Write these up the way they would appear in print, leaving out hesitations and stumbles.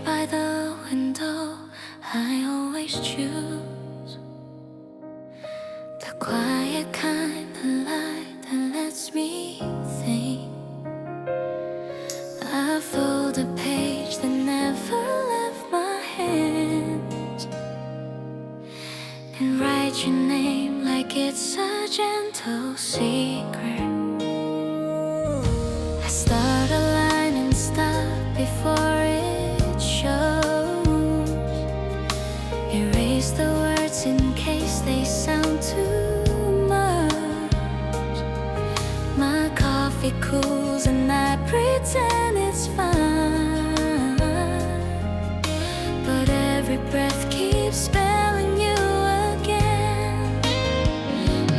by the window, I always choose the quiet kind of light that lets me think. I fold a page that never left my hands and write your name like it's a gentle secret. I start a line and stop before it shows. Erase the words in case they sound too much. My coffee cools and I pretend it's fine, but every breath keeps spelling you again.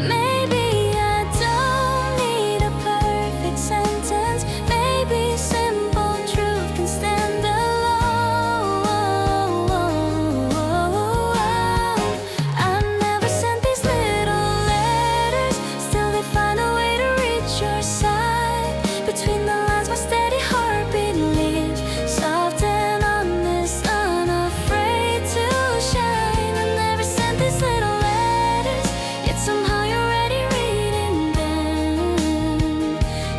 Maybe I don't need a perfect sentence. Maybe simple truth can stand alone. I've never sent these little letters, still they find a way to reach your side. Between the lines my steady heartbeat lives, soft and honest, unafraid to shine. I've never sent these little letters, yet somehow you're already reading them.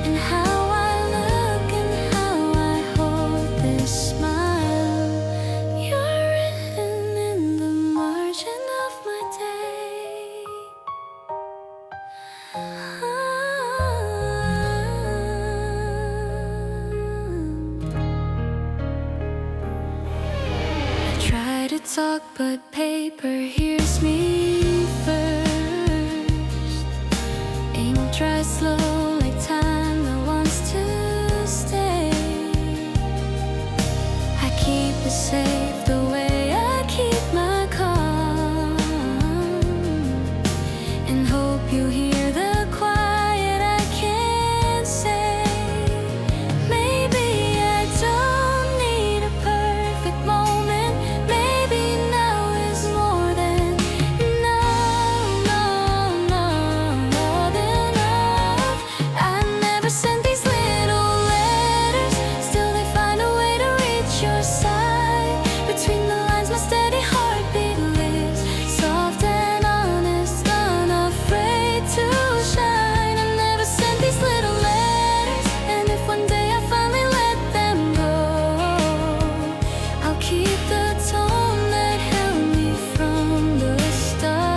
And how I look and how I hold this smile, you're written in the margin of my day. I try to talk, but paper hears me first. Ink dries slow like time that wants to stay. I keep it safe the way I keep my calm, and hope you hear the quiet I can't say. Maybe I don't need a perfect moment. Maybe now is more than enough. I never sent these little letters, still they find a way to reach your side. Between the lines my steady heartbeat lives, soft and honest, unafraid to shine. I never sent these little letters, and if one day I finally let them go, I'll keep the tone that held me from the start.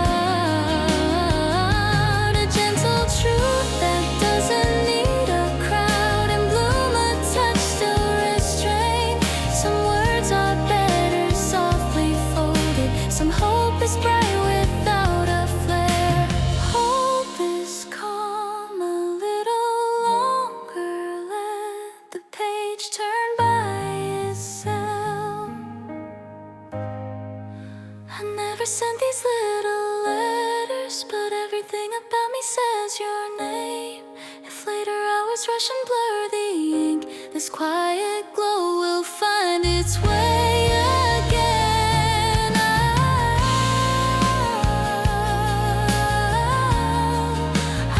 A gentle truth that doesn't need a crowd, and bloom a touch still restrained. Some words are better softly folded, some hope is bright without a flare. Hold this calm a little longer, let the page turn by itself. I never sent these little letters, but everything about me says your name. If later hours rush and blur the ink, this quiet glow will find its way again.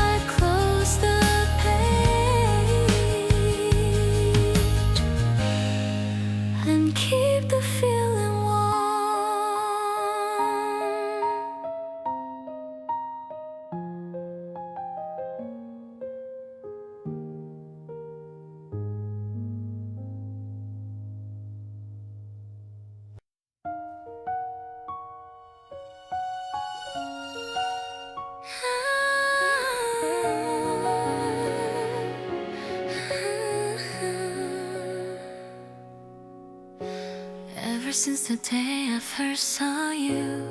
I close the page and keep the feeling warm. Ever since the day I first saw you,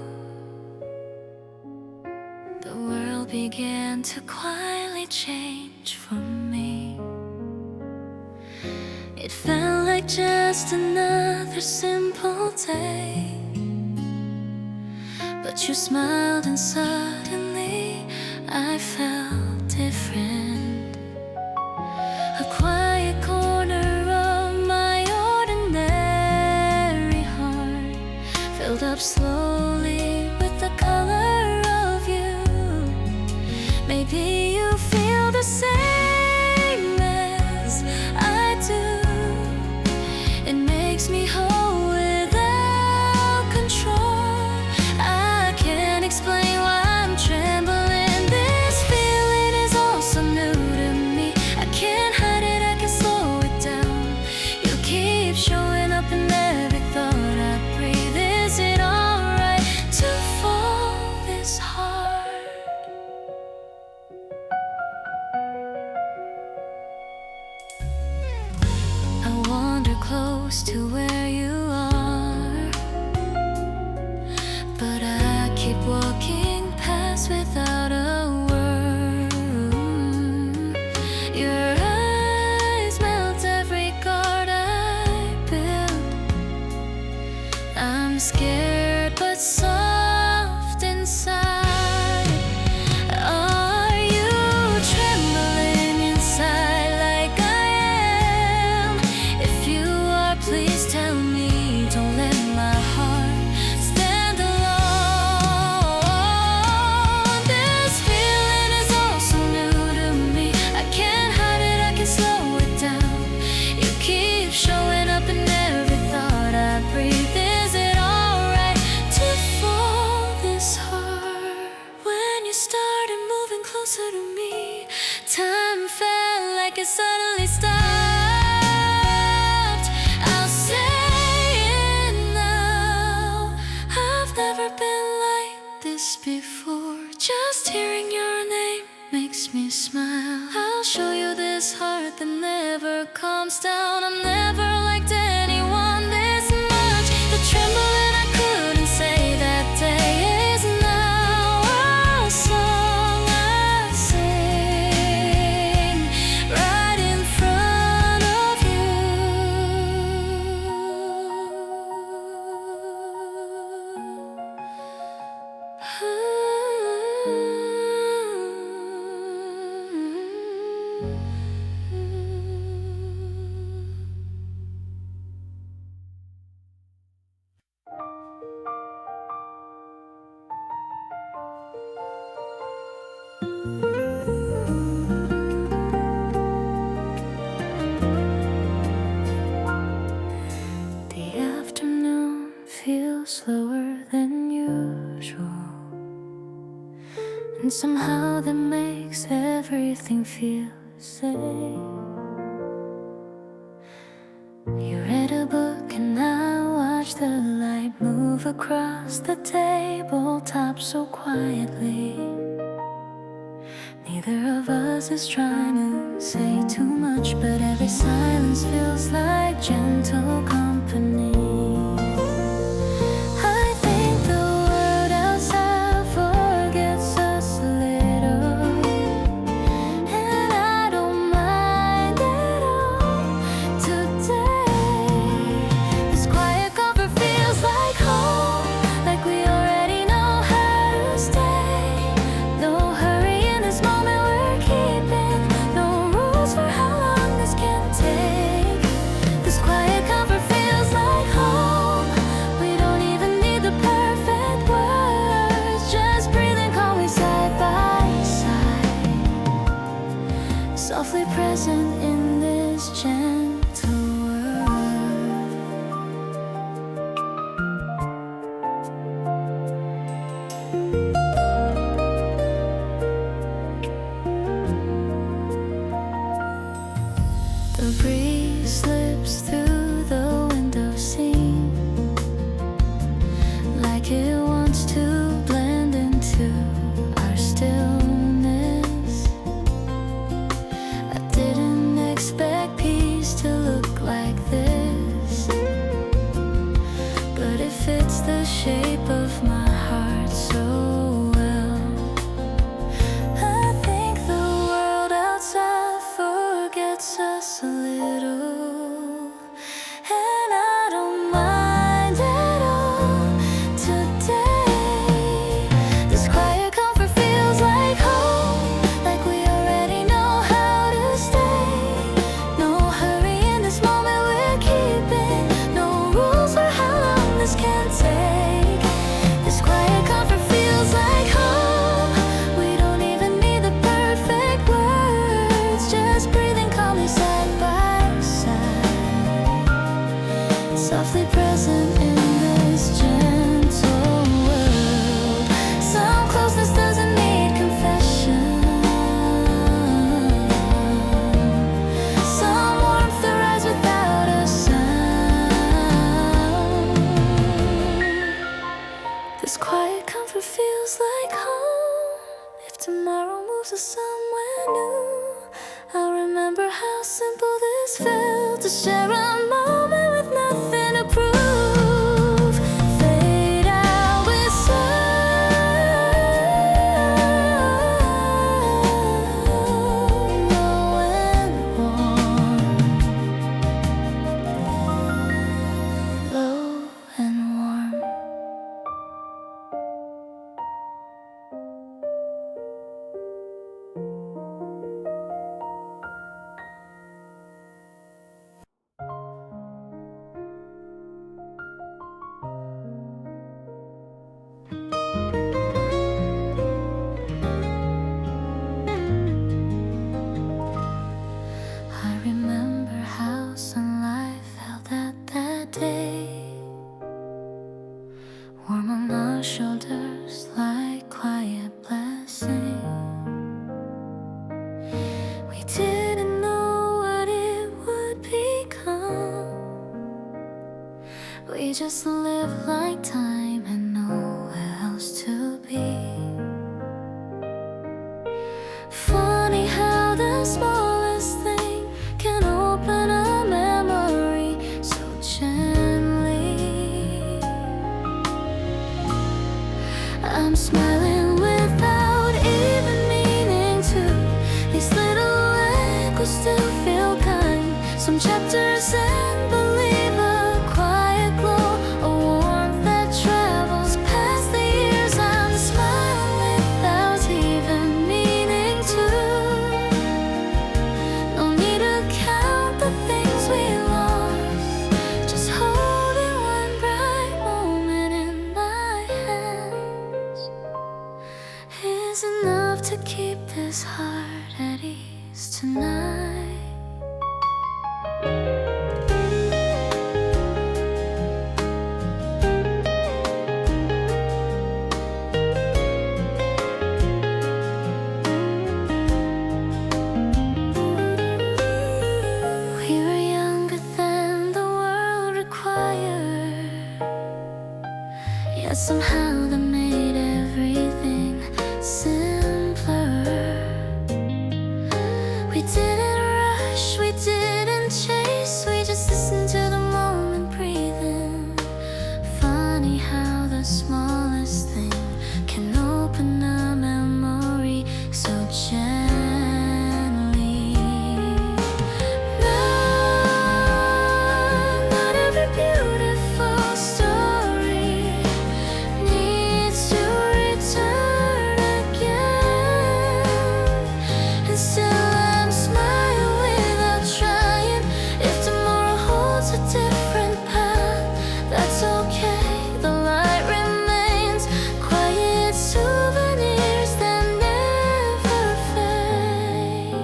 the world began to quietly change for me. It felt like just another simple day, but you smiled and suddenly I felt different. A quiet corner of my ordinary heart filled up slowly with the color of you. Maybe you feel the same as I do. It makes me whole close to where you are, but I keep walking past without a word. Your eyes melt every guard I built. I'm scared but soft inside. Are you trembling inside like I am? If you are, please tell me. Don't let my heart stand alone. This feeling is all so new to me. I can't hide it, I can slow it down. You keep showing up in every thought I breathe. Is it alright to fall this hard? When you started moving closer to me, time felt like it suddenly stopped. I'll say it now, I've never been like this before. Just hearing your name makes me smile. I'll show you this heart that never calms down. I've never liked anyone this much. The trembling I couldn't say that day is now a song I sing right in front of The afternoon feels slower than usual, and somehow that makes everything feel safe. You read a book and I watched the light move across the tabletop so quietly. Neither of us is trying to say too much, but every silence feels like gentle company. I think the world outside forgets us a little, and I don't mind at all today. This quiet comfort feels like home, like we already know how to stay. No hurry in this moment, we're keeping no rules for how long this can take. This quiet comfort feels like home. We don't even need the perfect words, just breathe and call me side by side, softly present in this gentle world. The breeze slips through the window seam, like it wants to blend into our stillness. I didn't expect peace to look like this, but it fits the shape of my heart so well. I think the world outside forgets us a little, and I don't mind at all today. This quiet comfort feels like home, like we already know how to stay. No hurry in this moment, we're keeping no rules for how long this can take. This quiet comfort feels like home. We don't even need the perfect words, just breathe and call me side by side, softly present in this gentle world. Some closeness doesn't need confession, some warmth arrives without a sound. This quiet comfort feels like home. If tomorrow moves us somewhere new, I'll remember how simple this felt to share a moment with no We just live like time and nowhere else to be. Funny how the smallest thing can open a memory so gently. I'm smiling without even meaning to. These little echoes still feel kind. Some chapters end, believe a quiet glow, a warmth that travels past the years. I'm smiling without even meaning to. No need to count the things we lost. Just holding one bright moment in my hands is enough to keep this heart at ease tonight. We were younger than the world required, yet somehow that made everything simpler. We didn't rush, we didn't chase, we just listened to the moment breathing. Funny how the smallest thing can open a memory so gently. Not every beautiful story needs to return again. And still I'm smiling without trying. If tomorrow holds a different path, that's okay. The light remains. Quiet souvenirs that never fade.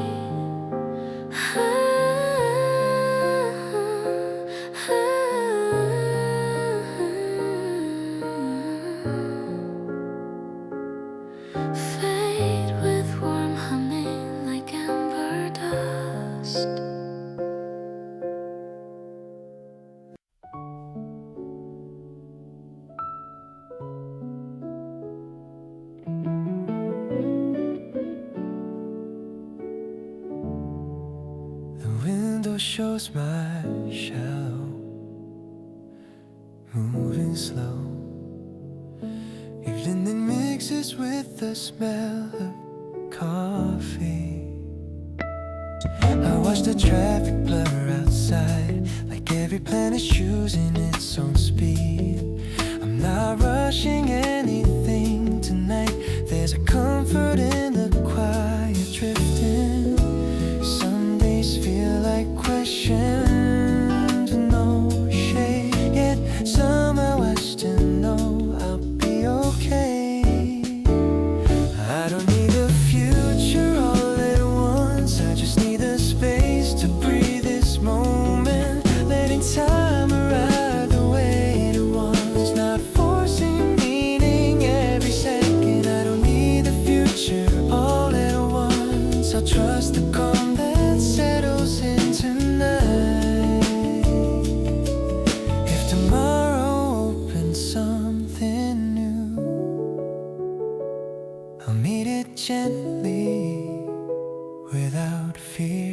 Fade with warm humming like amber dust. The window shows my shadow moving slow. Evening it mixes with the smell of coffee. I watch the traffic blur outside, like every planet's choosing its own speed. I'm not rushing anything tonight. There's a comfort in the quiet drifting. Some days feel like questions with no shade, yet somehow I still know I'll be okay. I don't need a future all at once, I just need the space to breathe this moment, letting time arrive the way it wants, not forcing meaning every second. I don't need the future all at once, I'll trust the calm that settles in tonight. If tomorrow opens something new, I'll meet it gently without fear.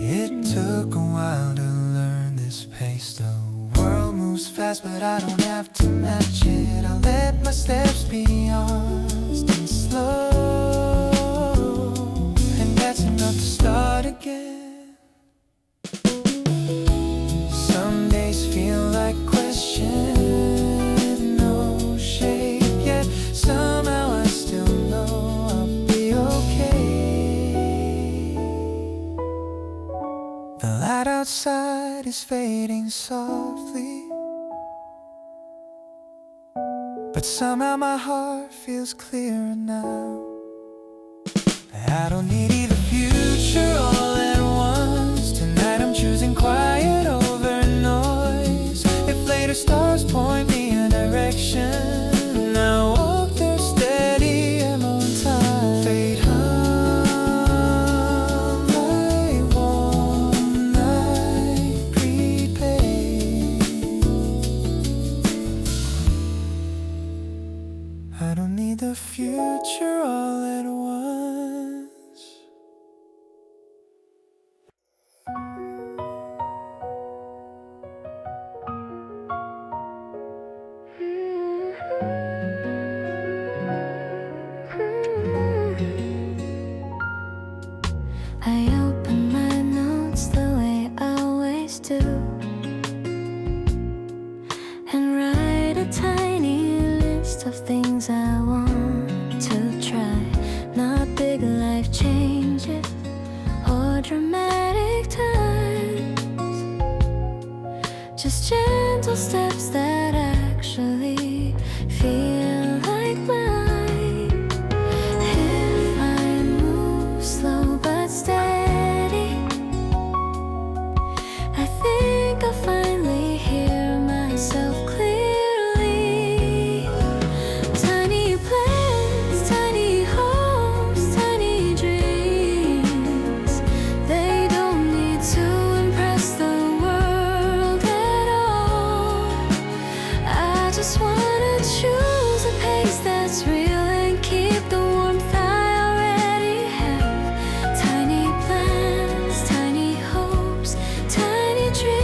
It took a while to learn this pace. The world moves fast, but I don't have to match it. I let my steps be honest and slow, and that's enough to start again. Some days feel like questions, no shape, yet somehow I still know I'll be okay. The light outside is fading softly, but somehow my heart feels clearer now. I don't need either future all at once. Tonight I'm choosing quiet. I open my notes the way I always do and write a tiny list of things I want to try. Not big life changes or dramatic turns, just gentle steps that actually feel like mine. If I move slow but steady, I think I'll finally hear myself clearly. Tiny plans, tiny hopes, tiny dreams, they don't need to impress the world at all. I just wanna choose a pace that's real and keep the warmth I already have. Tiny plans, tiny hopes, tiny dreams,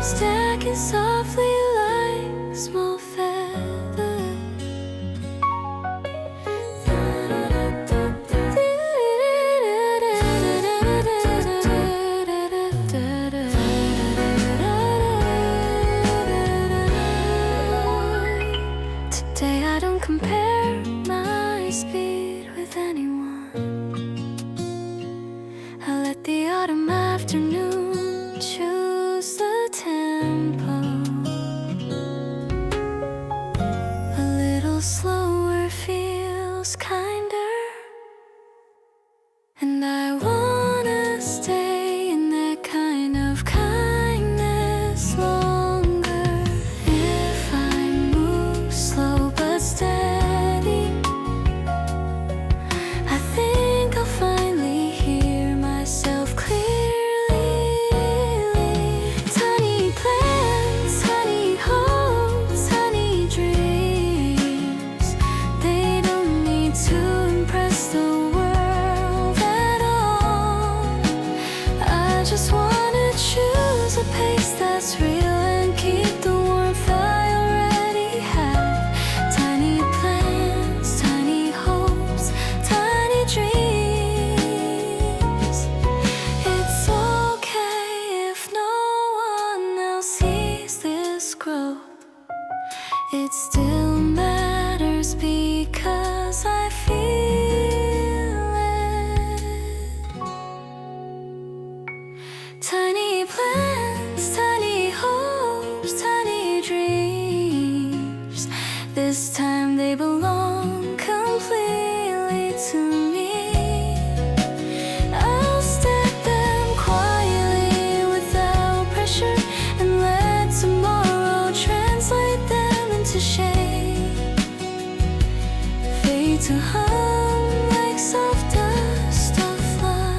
stacking softly like small feathers. Today I don't compare my speed with anyone. I let the autumn afternoon choose the tempo. A little slower feels kinder, and I wanna stay in that kind of kindness longer. If I move slow but steady, I think I'll finally hear myself clearly. Tiny plans, tiny hopes, tiny dreams, they don't need to impress the world at all. I just wanna choose a pace that's real and keep the warmth I already have. Tiny plans, tiny hopes, tiny dreams. It's okay if no one else sees this grow. It still matters because I feel it. Tiny plans, tiny hopes, tiny dreams, this time they belong completely to me. I'll stack them quietly without pressure and let tomorrow translate them into shade. Fade to hum like soft dust of light.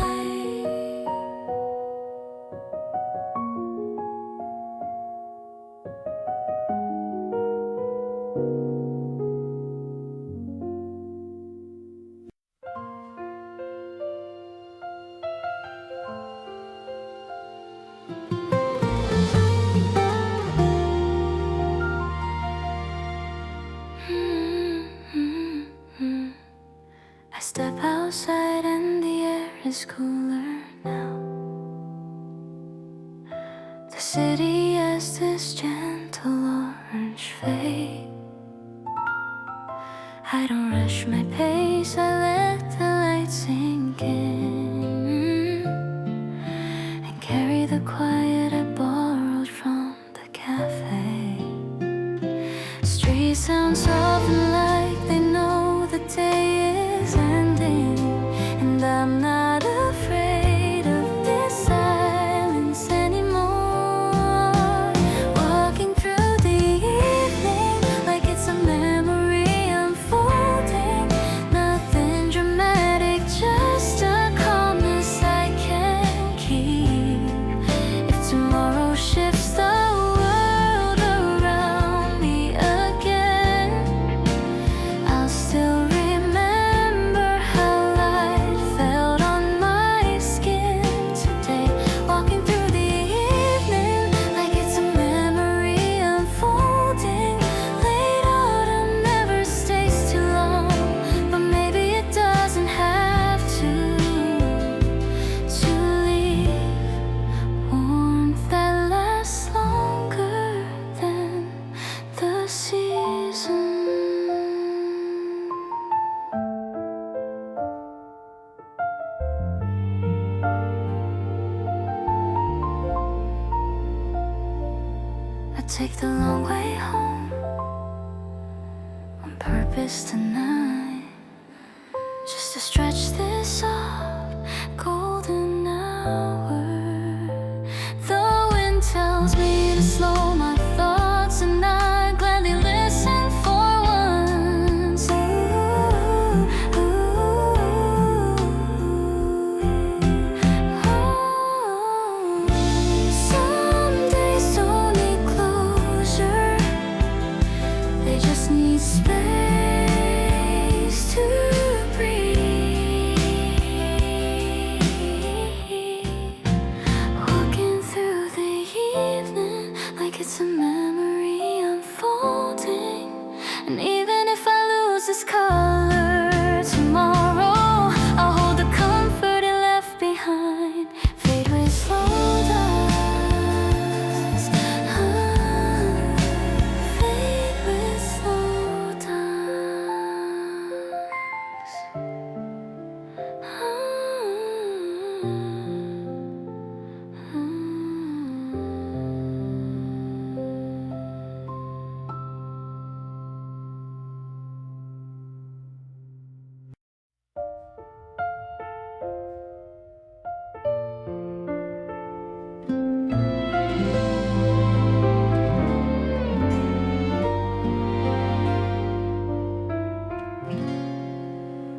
I step outside and the air is cooler now. The city has this gentle orange fade. I don't rush my pace, I let the light sink in and carry the quiet I borrowed from the cafe. Streets sound soften like they know the day is ending, and I'm not afraid of this silence anymore. Walk take the long way home on purpose tonight, just to stretch this off golden hour. The wind tells me to slow my thoughts, and I gladly listen for once. Some days don't need closure, they just need space to breathe. Walking through the evening like it's a memory unfolding, and even if I lose this color tomorrow, I'll hold the comfort it left behind, fade with slow dust, fade with slow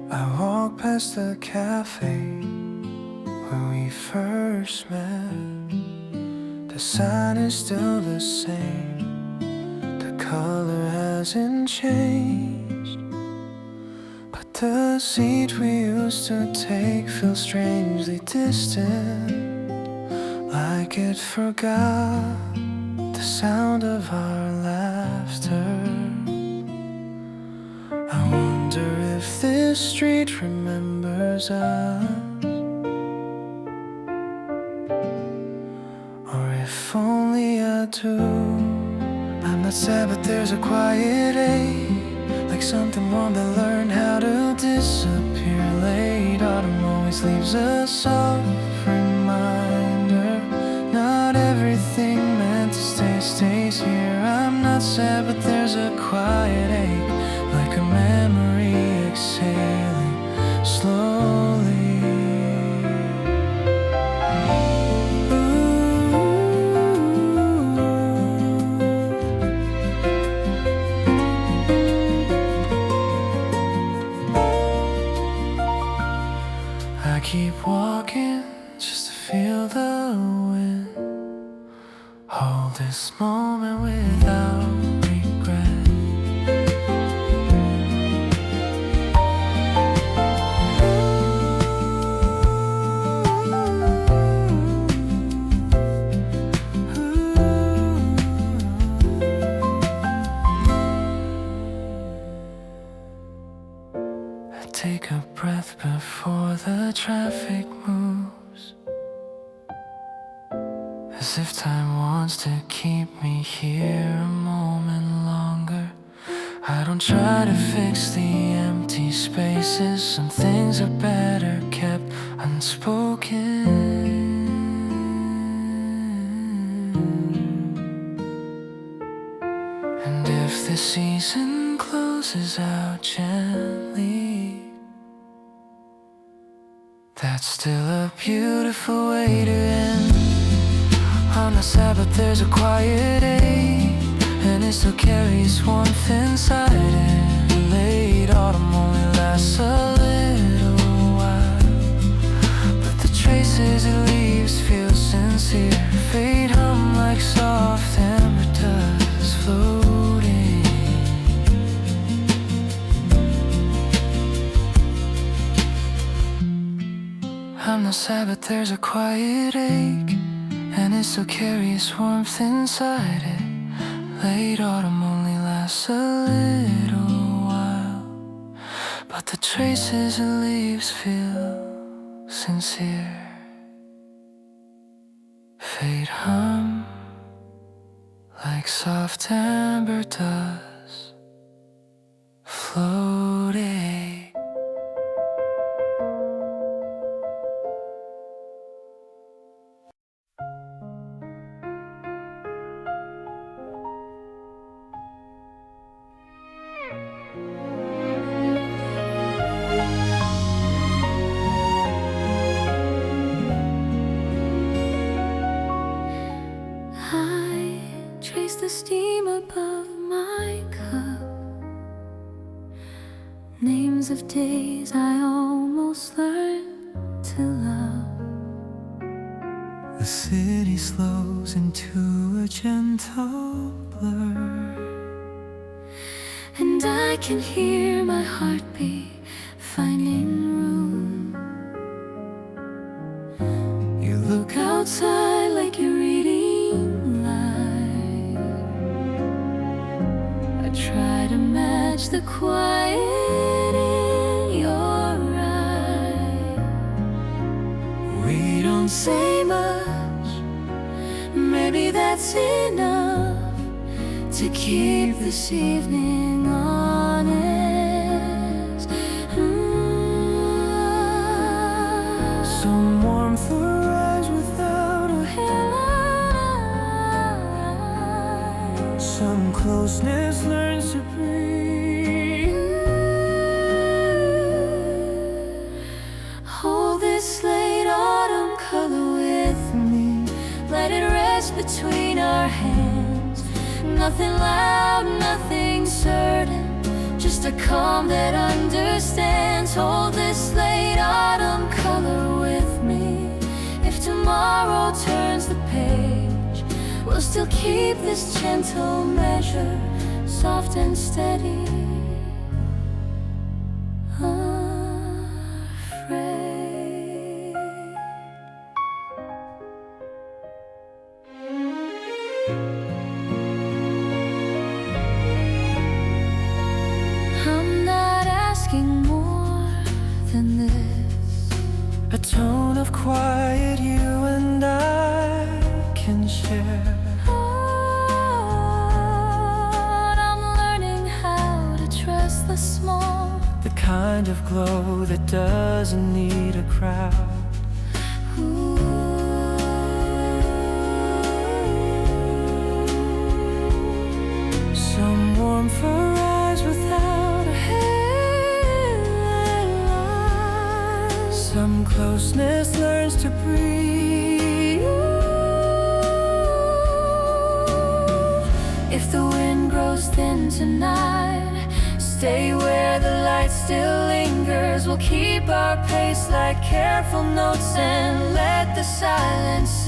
I walk past the cafe where we first met. The sign is still the same, the color hasn't changed, but the seat we used to take feels strangely distant, like it forgot the sound of our laughter. I wonder if this street remembers us, or if only I do. I'm not sad, but there's a quiet ache, like something warm that learned how to disappear. Late autumn always leaves a soft reminder, not everything meant to stay stays here. I'm not sad, but there's a quiet ache, like a memory exhaling slowly. I keep walking just to feel the wind, hold this moment without regret. Take a breath before the traffic moves, as if time wants to keep me here a moment longer. I don't try to fix the empty spaces, some things are better kept unspoken. And if the season closes out gently, that's still a beautiful way to end. I'm not sad, but there's a quiet ache, and it still carries warmth inside it. Late autumn only lasts a little while, but the traces it leaves feel sincere. Fade hum like soft amber dust floating. I'm not sad, but there's a quiet ache, and it still carries warmth inside it. Late autumn only lasts a little while, but the traces it leaves feel sincere. Fade hum like soft amber dust floating. days I almost learned to love. The city slows into a gentle blur, And I can hear my heartbeat finding room. you look Look outside like you're reading light. I try to match the quiet in your eyes. we don't Say much, maybe that's enough to keep this evening honest. some warmth arrives without a Headlight. some closeness learns to breathe. Hold this late autumn color with me. Let it rest between our hands. Nothing loud, nothing certain, just a calm that understands. Hold this late autumn color with me. If tomorrow turns the page, we'll still keep this gentle measure, soft and steady. Afraid. I'm not asking more than this. A tone of quiet you and I can share. But I'm learning how to trust the small. The kind of glow that doesn't need a crowd. Some warmth arrives without a headlight. Some closeness learns to breathe. If the wind grows thin tonight, stay where the light still lingers. We'll keep our pace like careful notes and let the silence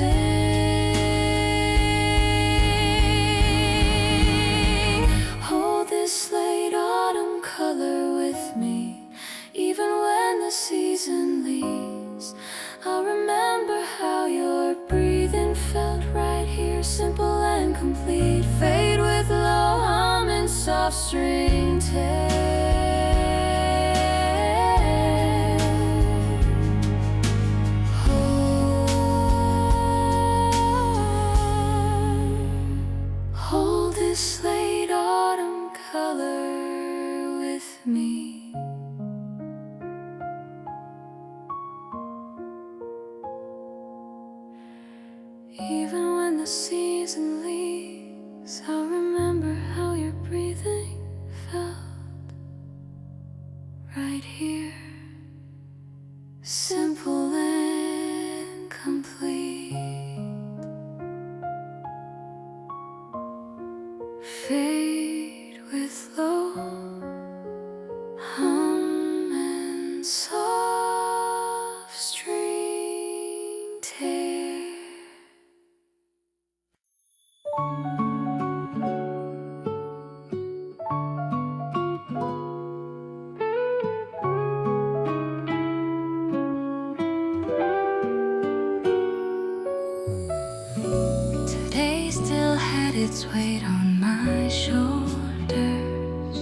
sing. Hold this late autumn color with me. Even when the season leaves, I'll remember how your breathing felt right here, simple and complete. Fade with low hum and soft string tape. Hold this late autumn color with me. Even when the season leaves, I'll remember how your breathing felt right here, simple and complete. Fade with low hum and soft string tear. Today still had its weight on my shoulders,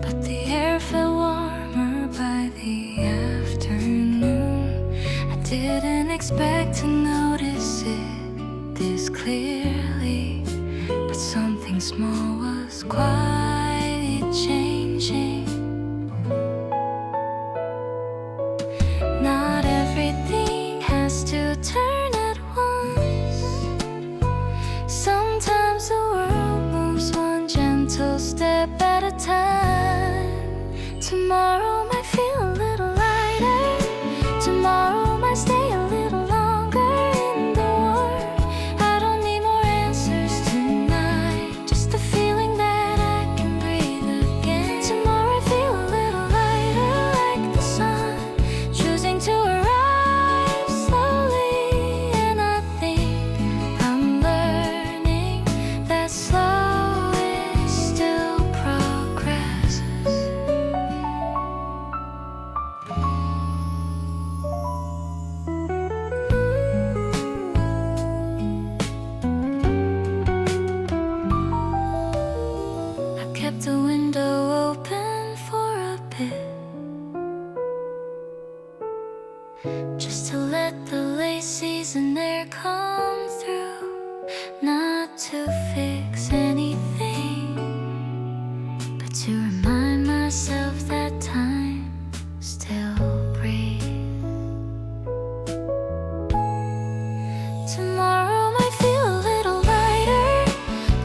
but the air felt warmer by the afternoon. I didn't expect to notice it this clearly, but something small was quietly changing. Not everything has to turn at once. Sometimes the world moves one gentle step at a time. Tomorrow might feel a little lighter. Tomorrow might stay a little longer in the warm. I don't need more answers tonight, just the feeling that I can breathe again. Tomorrow I feel a little lighter. just to let the late season air come through. Not to fix anything, but to remind myself that time still breathes. Tomorrow might feel a little lighter.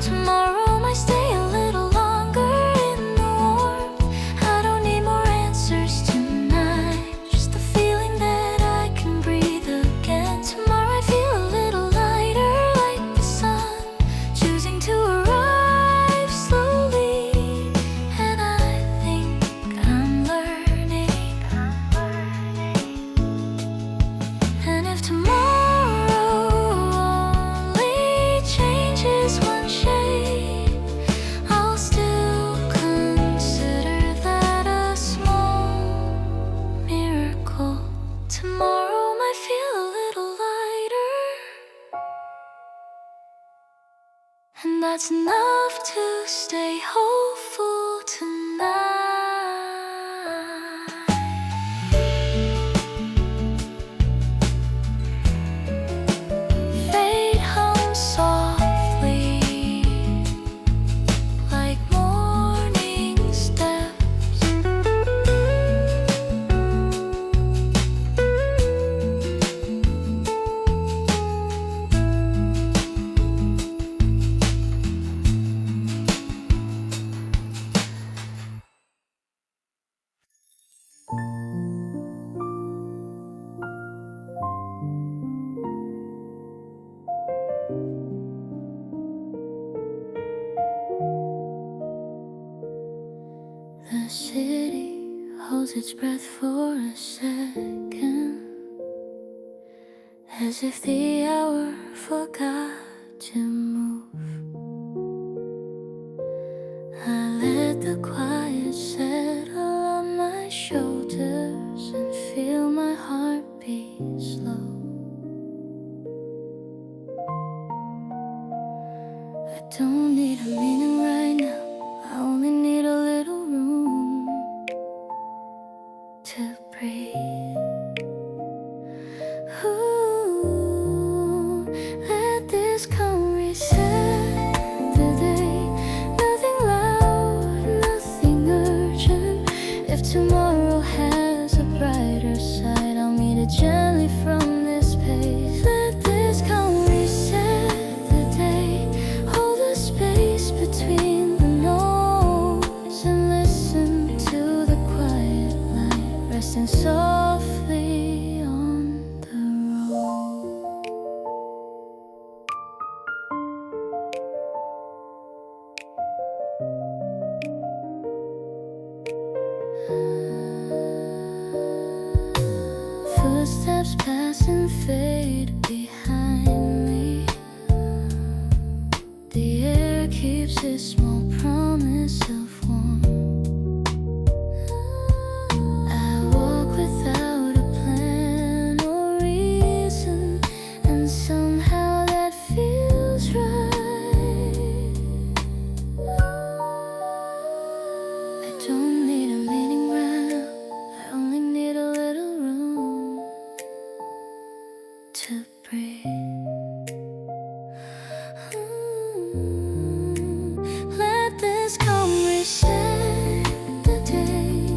Tomorrow might stay a little longer in the warmth. I don't need more answers tonight, just the feeling that I can breathe again. Tomorrow I feel a little lighter, like the sun choosing to arrive slowly. And I think I'm learning. And if tomorrow only changes one shade, I'll still consider that a small miracle. Tomorrow might feel a little lighter, and that's enough to stay hopeful tonight. Fate hums softly, like morning steps. The city holds its breath for a second, as if the hour forgot to move. I let the quiet settle on my shoulders and feel my heart beat slow. I don't need a meaning right now, I only need a little room to breathe. Ooh, let this come reset the day. Nothing loud, nothing urgent. If tomorrow has a brighter side, I'll meet it gently from this pace. Let this come reset the day. Hold a space between the noise and listen to the quiet light resting softly on the road. Footsteps pass and fade behind me. The air keeps its small promise of warmth. I walk without a plan or reason, and somehow that feels right. I don't need a meaning right now, I only need a little room to breathe. Let this come reset the day.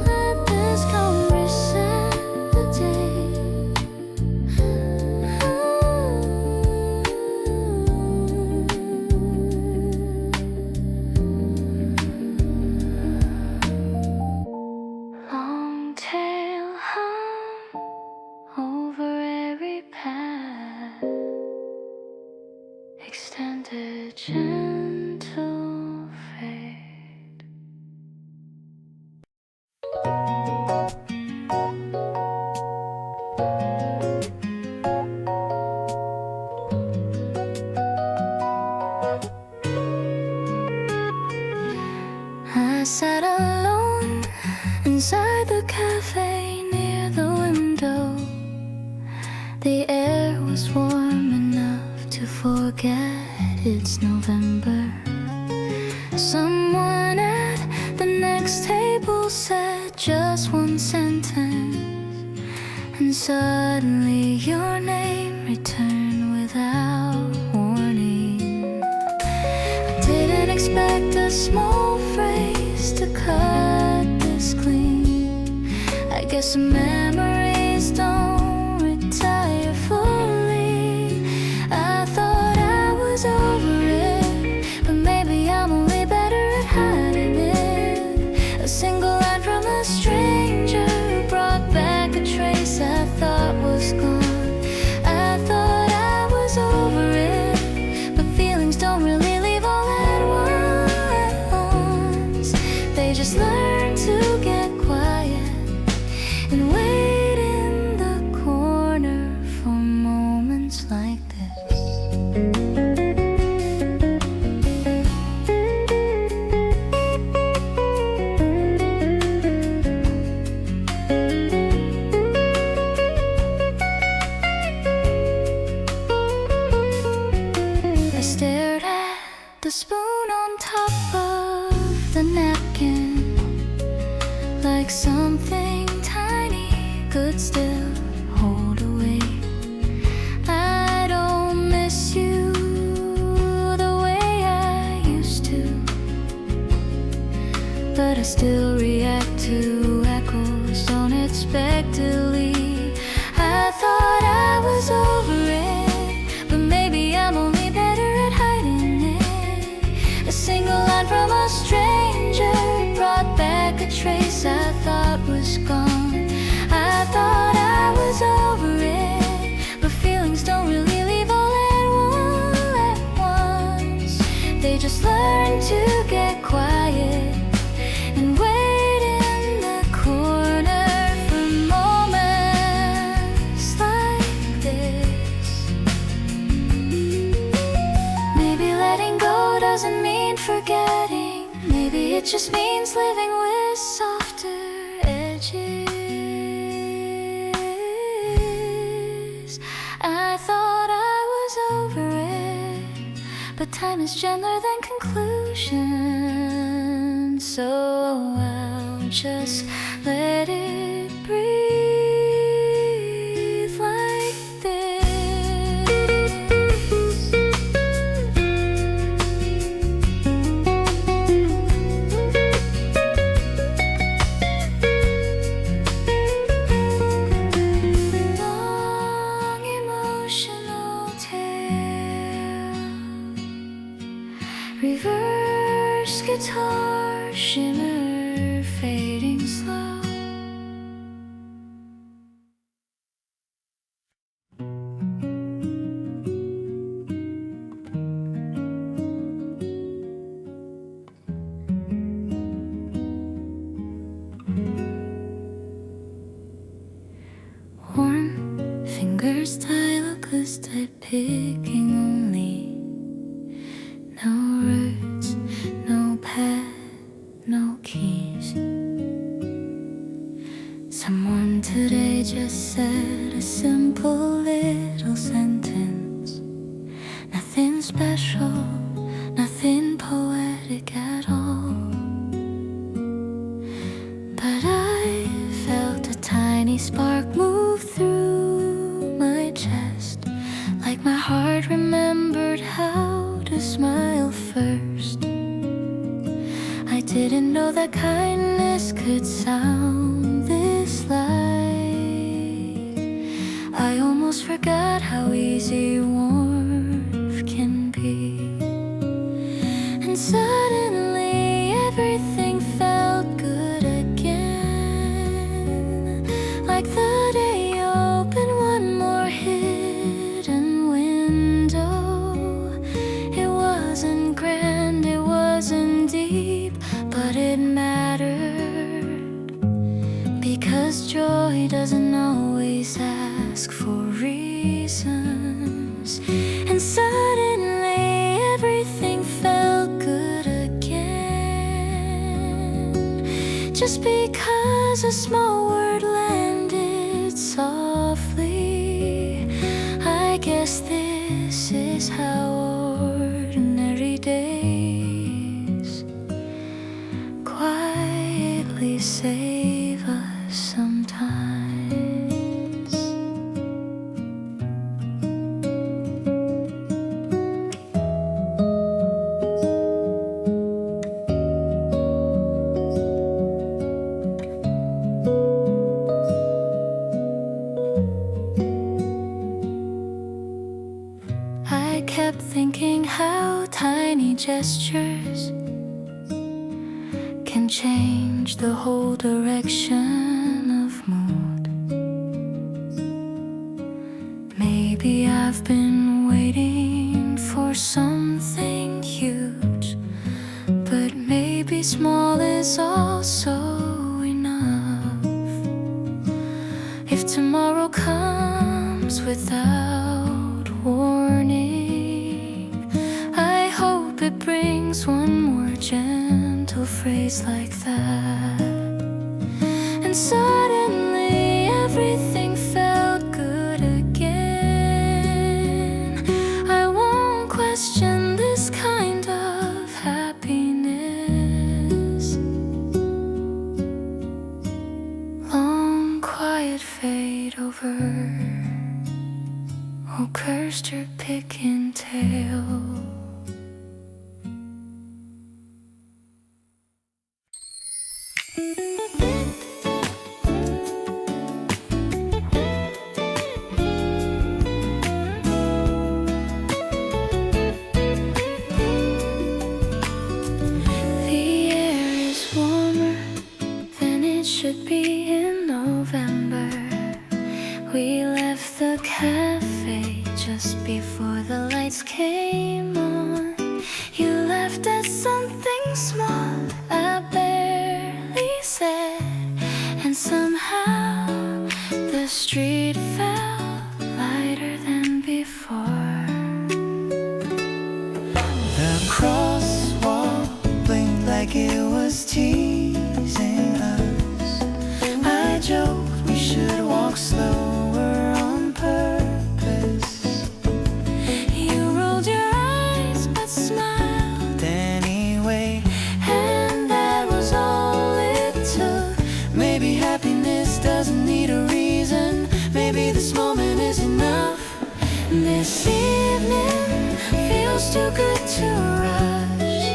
Let this come reset the day. Long tail hum over every path, extended gentle fade. I sat alone inside the cafe near the window. The air was warm enough to forget it's November. Someone at the next table said just one sentence, and suddenly your name returned without warning. I didn't expect a small phrase to cut this clean. I guess the memories don't retire fully. I thought I was over it, but maybe I'm only better at hiding it. A single line from a stranger brought back a trace I thought was gone. I thought I was over it, but feelings don't really leave all at once. They just learn to get quiet and wait in the corner for moments like this. I stared at the spoon on top of the napkin, like something tiny could still hold away. I don't miss you the way I used to, but I still react to echoes unexpectedly. I thought I was over it, but maybe I'm only better at hiding it. A single line from a stranger brought back a trace I thought was gone. I thought I was over it, but feelings don't really leave all at once. They just learn to get quiet and wait in the corner for moments like this. Maybe letting go doesn't mean forgetting. Maybe it just means living with softer edges. I thought I was over it, but time is gentler than conclusion. So I'll just let it breathe like this. Long emotional tale, reverse guitar shimmer fading slow. Worn fingers, stylus type picking only. No words, no pad, no keys. Someone today just said a simple little sentence. Nothing special, nothing poetic at all. But I felt a tiny spark move through my chest, like my heart remembered how to smile first. I didn't know that kindness could sound this light. I almost forgot how easy warmth can be. And suddenly everything felt good again, like the day you opened one more hidden window. It wasn't grand, it wasn't deep, but it mattered, because joy doesn't always ask for reasons. And suddenly everything felt good again, just because a small word landed softly. I guess this is how ordinary save us sometimes. I kept thinking how tiny gestures can change the whole direction of mood. Maybe I've been waiting for something huge, but maybe small is also enough. If tomorrow comes without warning, I hope it brings one more gentle phrase like that. And suddenly everything felt good again. I won't question this kind of happiness. Long quiet fade over. Oh, cursed your picking tail. Should be in November. We left the cafe just before the lights came on. You left at something small I barely said, and somehow the street felt lighter than before. The crosswalk blinked like it was teasing us. I joked we should walk slower on purpose. You rolled your eyes but smiled Anyway, and that was all it took. maybe happiness doesn't need a reason. Maybe this moment is enough. This evening feels too good to rush.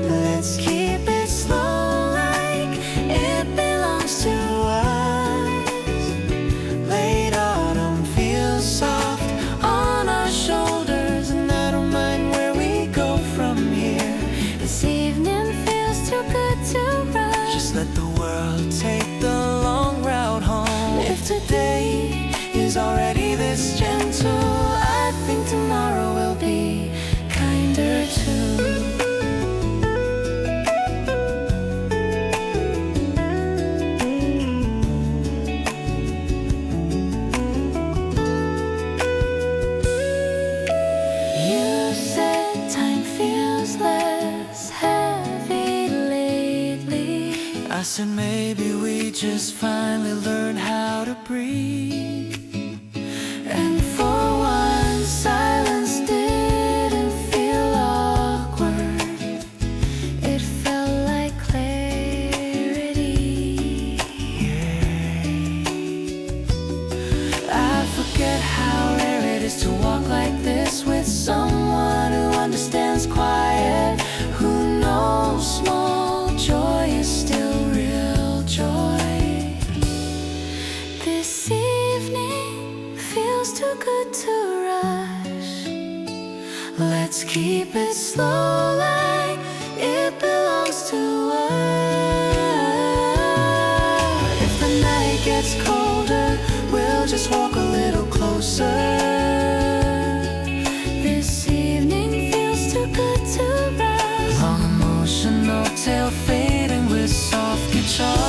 Let's keep it slow like it belongs to us. Late autumn feels soft on our shoulders, and I don't mind where we go from here. This evening feels too good to rush. Just let the world take the long route home. If today is already this gentle, I think tomorrow will be kinder too. You said time feels less heavy lately. I said maybe we just finally learned how to breathe. And for once silence didn't feel awkward. It felt like clarity. I forget how rare it is to walk like this with someone who understands quiet, who knows small joy is still real joy. This evening feels too good to rush. Let's keep it slow like it belongs to us. If the night gets colder, we'll just walk a little closer. This evening feels too good to rush. Long emotional tail fading with soft guitar.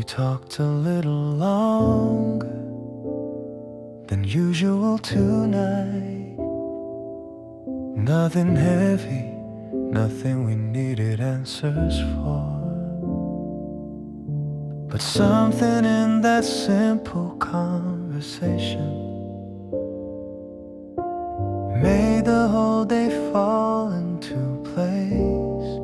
We talked a little longer than usual tonight. Nothing heavy, nothing we needed answers for, but something in that simple conversation made the whole day fall into place.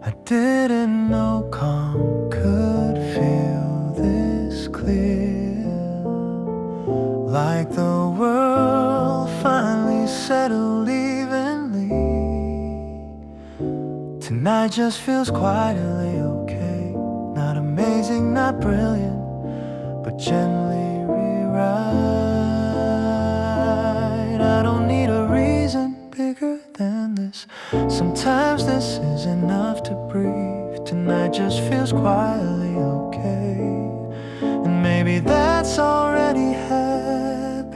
I didn't know calm could feel this clear, like the world finally settled evenly. Tonight just feels quietly okay. Not amazing, not brilliant, but gently rewrite. I don't need a reason bigger than this. Sometimes this is enough to breathe. Tonight just feels quietly okay. And maybe that's already happiness,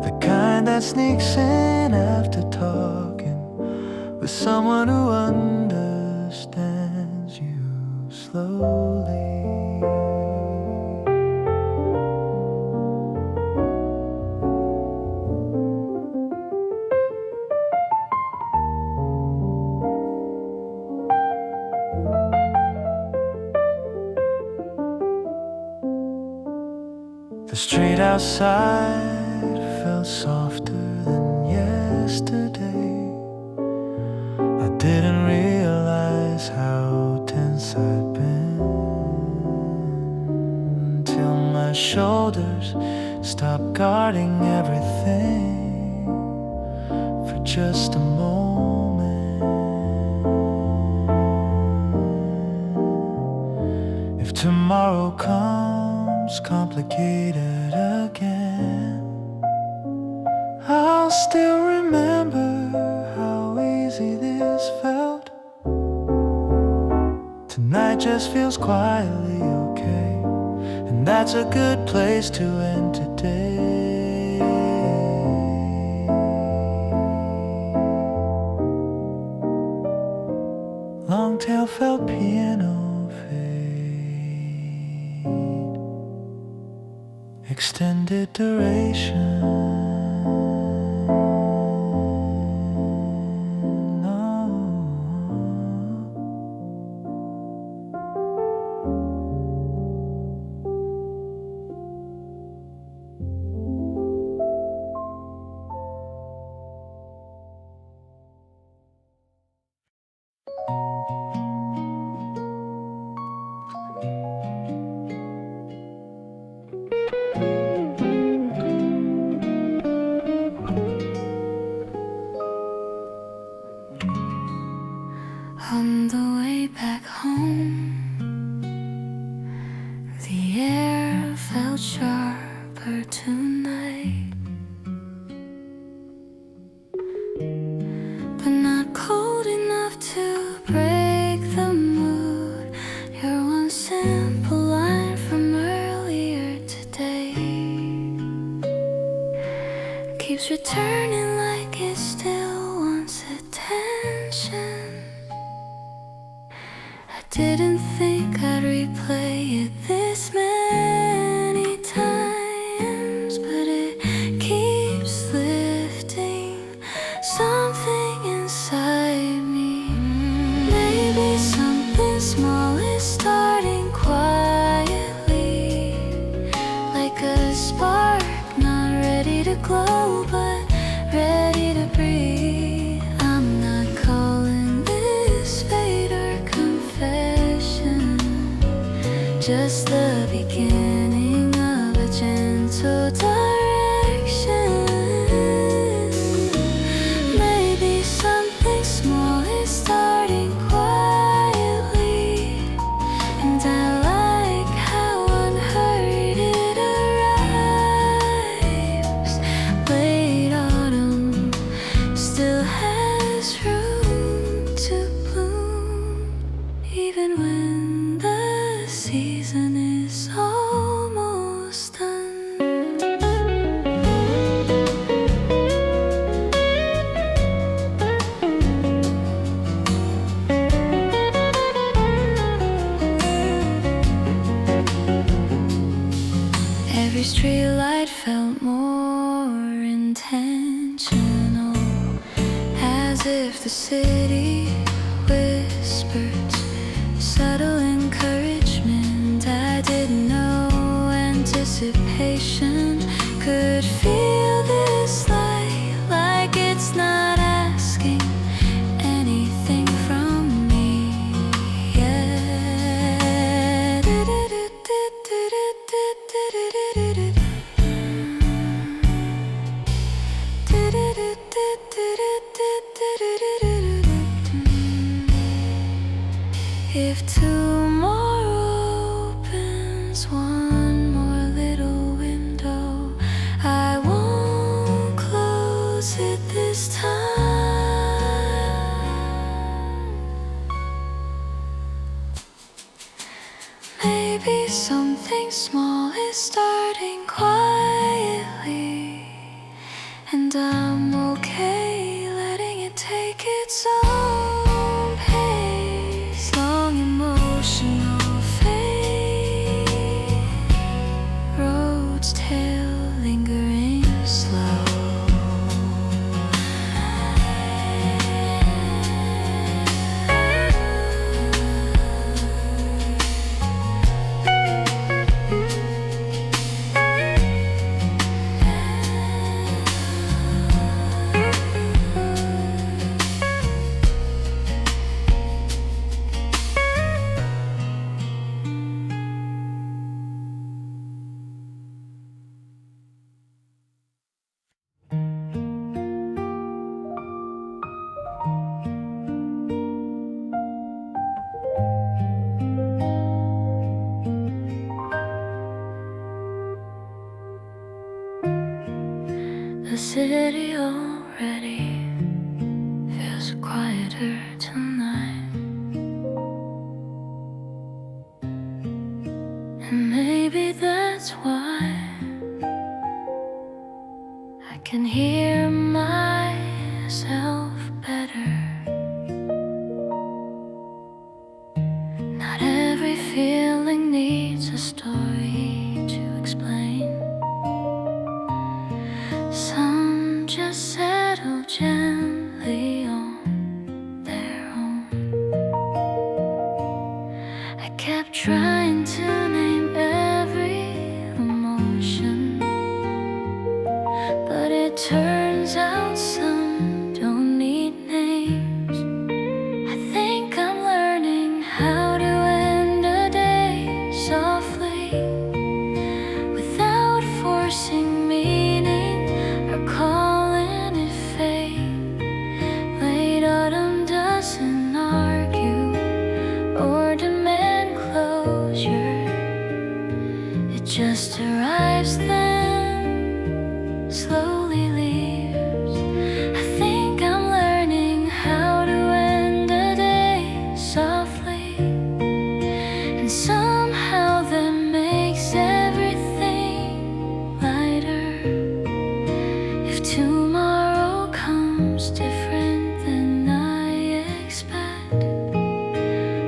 the kind that sneaks in after talking with someone who understands you slowly. The street outside felt softer than yesterday. I didn't realize how tense I'd been until my shoulders stopped guarding everything for just a moment. If tomorrow comes complicated again, I'll still remember how easy this felt. Tonight just feels quietly okay, and that's a good place to end today. Long tail felt piano fade, extended duration. On the way back home, the air felt sharper tonight, but not cold enough to break the mood. Your one simple line from earlier today keeps returning like it still wants attention. Didn't think I'd replay it this many times, but it keeps lifting something inside me. Maybe something small is starting quietly, like a spark not ready to glow but ready to breathe. I'm not calling this fate or confession, just the beginning of a gentle direction. Maybe something small is starting quietly, and I like how unhurried it arrives. Late autumn still has room to bloom, even when the season is if the city whispers subtle encouragement? I didn't know anticipation could feel this like it's not asking anything from me yet. If tomorrow opens one more little window, I won't close it this time. Maybe something small is starting quietly, and I'm okay letting it take its own pace. Long emotional fade, road's tail lingering slow. The city already feels quieter tonight, and maybe that's why I can hear myself better. Not every feeling needs a story to explain. Some just settle gently on their own. I kept trying to name every emotion, but it turns out some don't need names. I think I'm learning how to end a day softly without forcing meaning or calling it fate. Late autumn doesn't argue or demand closure. It just arrives then slowly leaves. I think I'm learning how to end a day softly, and somehow that makes everything lighter. If tomorrow comes different than I expect,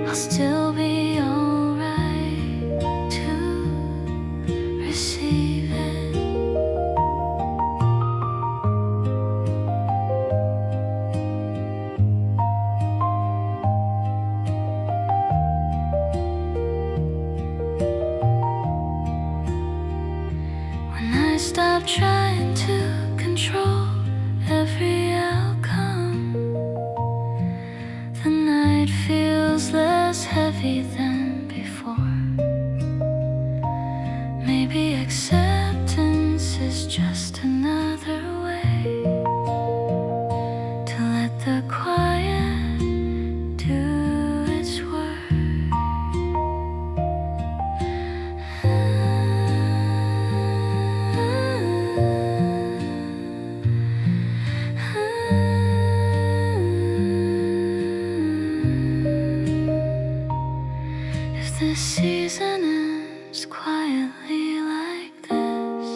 I'll still be alright to receive it. When I stop trying to control every outcome, the night feels less heavy than before. Maybe acceptance is just another way to let the quiet do its work. If this season ends quietly like this,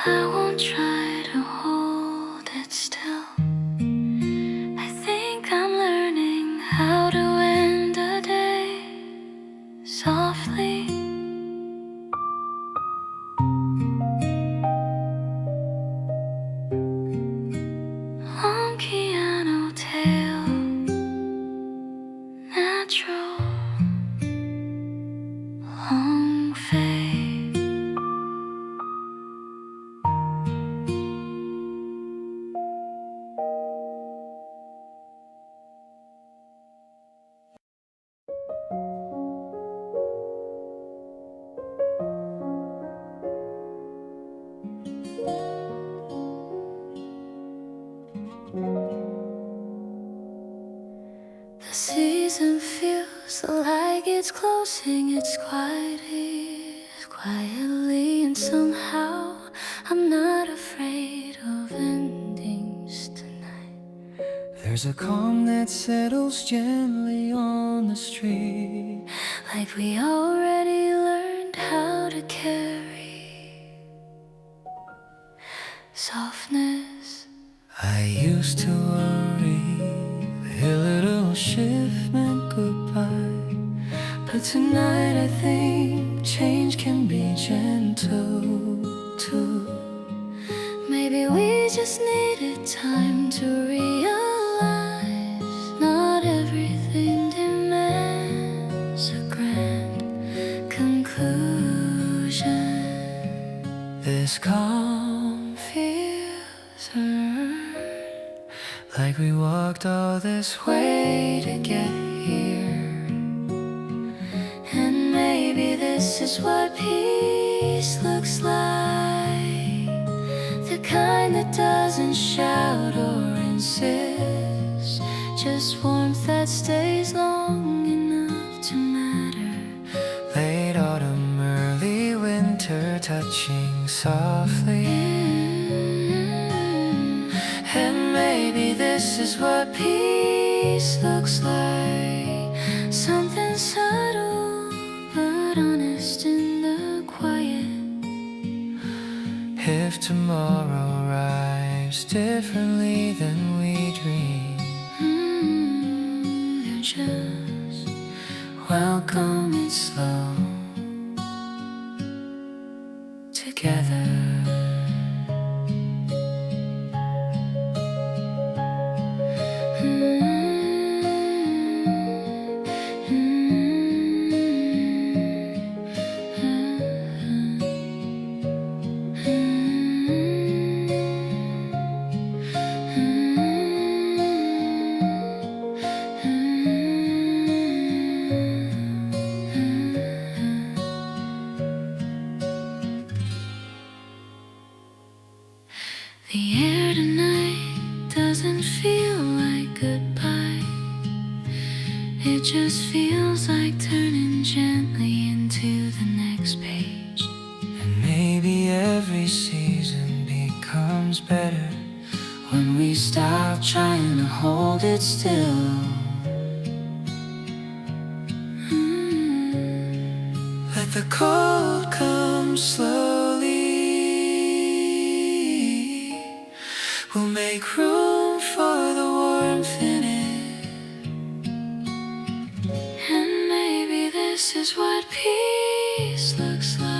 I won't try to hold it still. I think I'm learning how to end a day softly. The season feels like it's closing its quietly, and somehow I'm not afraid of endings tonight. There's a calm that settles gently on the street, Like we already learned how to carry softness. I used to worry a little shift meant goodbye, but tonight I think change can be gentle too. Maybe we just needed time to realize not everything demands a grand conclusion. This calm feels earned, like we walked all this way to get here. And maybe this is what peace looks like, the kind that doesn't shout or insist, just warmth that stays long enough to matter. Late autumn, early winter, touching softly. And maybe this is what peace looks like, Something subtle but honest in the quiet. if tomorrow arrives differently than we dream. You just Welcome it slow together. The air tonight doesn't feel like goodbye. It just feels like turning gently into the next page. And maybe every season becomes better when we stop trying to hold it still. Let the cold come slowly. We'll make room for the warmth in it. And maybe this is what peace looks like.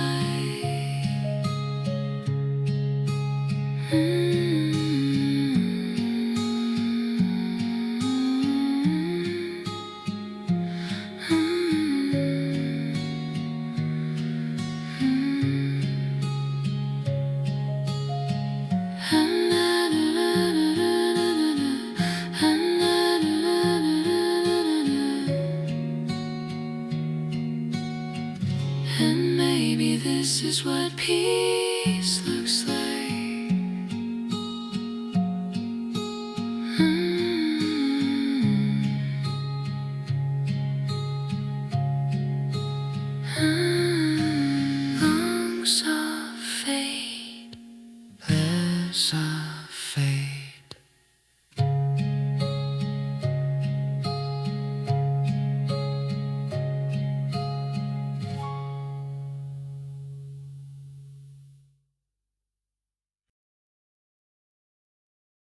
And maybe this is what peace looks like.